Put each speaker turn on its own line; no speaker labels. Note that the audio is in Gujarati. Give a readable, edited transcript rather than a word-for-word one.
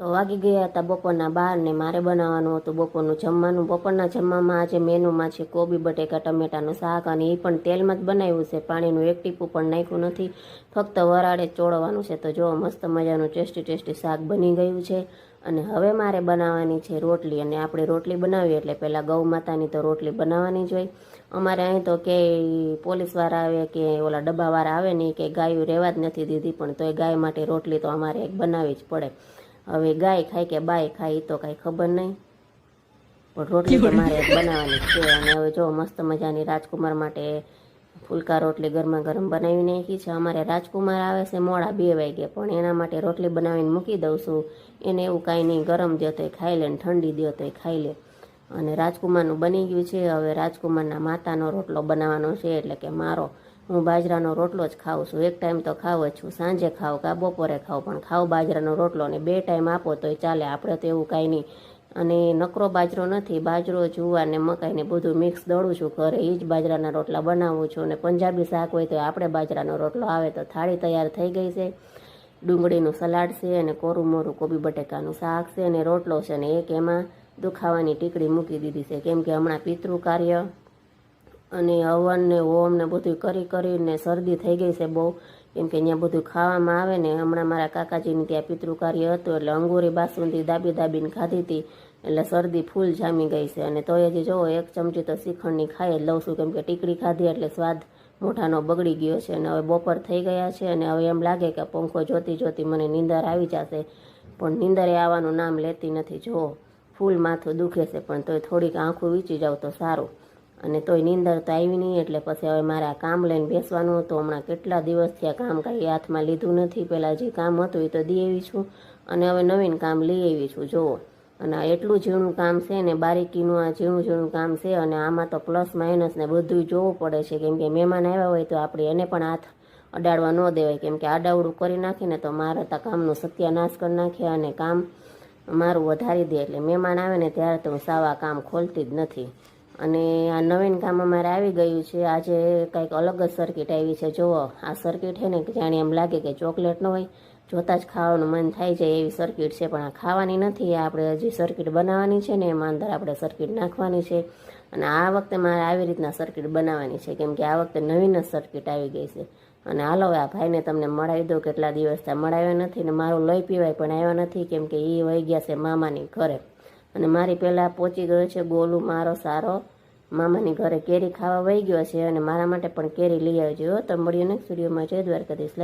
વાગી ગયા હતા બપોરના 12 ને મારે બનાવવાનું હતું બપોરનું જમવાનું. બપોરના જમવામાં આજે મેનુમાં છે કોબી બટેકા ટમેટાનું શાક, અને એ પણ તેલમાં જ બનાવ્યું છે. પાણીનું એક ટીપું પણ નાખ્યું નથી, ફક્ત વરાળે જ ચોળવાનું છે. તો જો મસ્ત મજાનું ટેસ્ટી શાક બની ગયું છે. અને હવે મારે બનાવવાની છે રોટલી, અને આપણે રોટલી બનાવીએ એટલે પહેલાં ગૌ માતાની તો રોટલી બનાવવાની જ હોય. અમારે અહીં તો કે પોલીસવાળા આવે કે ઓલા ડબ્બાવાળા આવે ને કે ગાયું રહેવા જ નથી દીધી, પણ તોય ગાય માટે રોટલી તો અમારે એક બનાવવી જ પડે. હવે ગાય ખાય કે બાય ખાય એ તો કાંઈ ખબર નહીં, પણ રોટલી તો મારે એક બનાવવાની છે. અને હવે જો મસ્ત મજાની રાજકુમાર માટે ફુલકા રોટલી ગરમા ગરમ બનાવી નાખી છે. અમારે રાજકુમાર આવે છે મોડા 2 વાગે, પણ એના માટે રોટલી બનાવીને મૂકી દઉં છું. એને એવું કાંઈ નહીં, ગરમ દો તોય ખાઈ લે ને ઠંડી દો તોય ખાઈ લે. અને રાજકુમારનું બની ગયું છે. હવે રાજકુમારના માતાનો રોટલો બનાવવાનો છે, એટલે કે મારો. હું બાજરાનો રોટલો જ ખાઉં છું, એક ટાઈમ તો ખાવ જ છું, સાંજે ખાવ કાં બપોરે ખાવ, પણ ખાવ બાજરાનો રોટલો. ને 2 ટાઈમ આપો તોય ચાલે, આપણે તો એવું કાંઈ નહીં. અને નકરો બાજરો નથી, બાજરો જુવાર ને મકાઈ ને બધું મિક્સ દળું છું ઘરે, એ જ બાજરાના રોટલા બનાવું છું. અને પંજાબી શાક હોય તો આપણે બાજરાનો રોટલો આવે. તો થાળી તૈયાર થઈ ગઈ છે. ડુંગળીનું સલાડ છે, અને કોરું મોરું કોબી બટેકાનું શાક છે, અને રોટલો છે, અને એક એમાં દુખાવાની ટીકડી મૂકી દીધી છે, કેમ કે હમણાં પિતૃ કાર્ય અને હવન ને હોમ ને બધું કરીને શરદી થઈ ગઈ છે બહુ, કેમ કે અહીંયા બધું ખાવામાં આવે ને. હમણાં મારા કાકાજીની ત્યાં પિતૃ કાર્ય હતું, એટલે અંગૂરી બાસુંદી દાબીને ખાધી હતી, એટલે શરદી ફૂલ જામી ગઈ છે. અને તોય હજી જોવો 1 ચમચી તો શ્રીખંડની ખાઈ જ લઉં છું, કેમ કે ટીકડી ખાધી એટલે સ્વાદ મોઢાનો બગડી ગયો છે. અને હવે બપોર થઈ ગયા છે, અને હવે એમ લાગે કે પંખો જોતી મને નીંદર આવી જશે, પણ નીંદરે આવવાનું નામ લેતી નથી. જો ફૂલ માથું દુખે છે, પણ તોય થોડીક આંખું વીંચી જાવ તો સારું. અને તોય નીંદર તો આવી નહીં, એટલે પછી હવે મારે આ કામ લઈને બેસવાનું હતું. હમણાં કેટલા દિવસથી આ કામ કાંઈ હાથમાં લીધું નથી. પહેલાં જે કામ હતું એ તો દઈ આવી છું, અને હવે નવીન કામ લઈ આવી છું. જુઓ, અને એટલું ઝીણું કામ છે ને, બારીકીનું આ ઝીણું કામ છે. અને આમાં તો પ્લસ માઇનસ ને બધું જોવું પડે છે, કેમ કે મહેમાન આવ્યા હોય તો આપણે એને પણ હાથ અડાડવા ન દેવાય, કેમ કે આડાવડું કરી નાખીને તો મારે તો કામનું સત્યાનાશ કરી નાખે, અને કામ મારું વધારી દે. એટલે મહેમાન આવે ને ત્યારે તો હું સાવા કામ ખોલતી જ નથી. અને આ નવીન કામ અમારે આવી ગયું છે. આજે કંઈક અલગ જ સર્કિટ આવી છે. જુઓ, આ સર્કિટ છે ને, જાણે એમ લાગે કે ચોકલેટ ન હોય, જોતાં જ ખાવાનું મન થાય જાય એવી સર્કિટ છે. પણ આ ખાવાની નથી, આપણે હજી સર્કિટ બનાવવાની છે ને, એમાં અંદર આપણે સર્કિટ નાખવાની છે. અને આ વખતે મારે આવી રીતના સર્કિટ બનાવવાની છે, કેમ કે આ વખતે નવીન જ સર્કિટ આવી ગઈ છે. અને હાલો આ ભાઈને તમને મળાવી દો, કેટલા દિવસ ત્યાં મળાવ્યા નથી. ને મારું લોહી પીવાય પણ આવ્યા નથી, કેમ કે એ વહી ગયા છે મામાની ઘરે. અને મારી પહેલાં પહોંચી ગયો છે ગોલું મારો સારો મામાની ઘરે, કેરી ખાવા વહી ગયો છે. અને મારા માટે પણ કેરી લઈ આવજો. તો મળીએ નેક્સ્ટ વિડીયોમાં. જય દ્વારકાધીશ.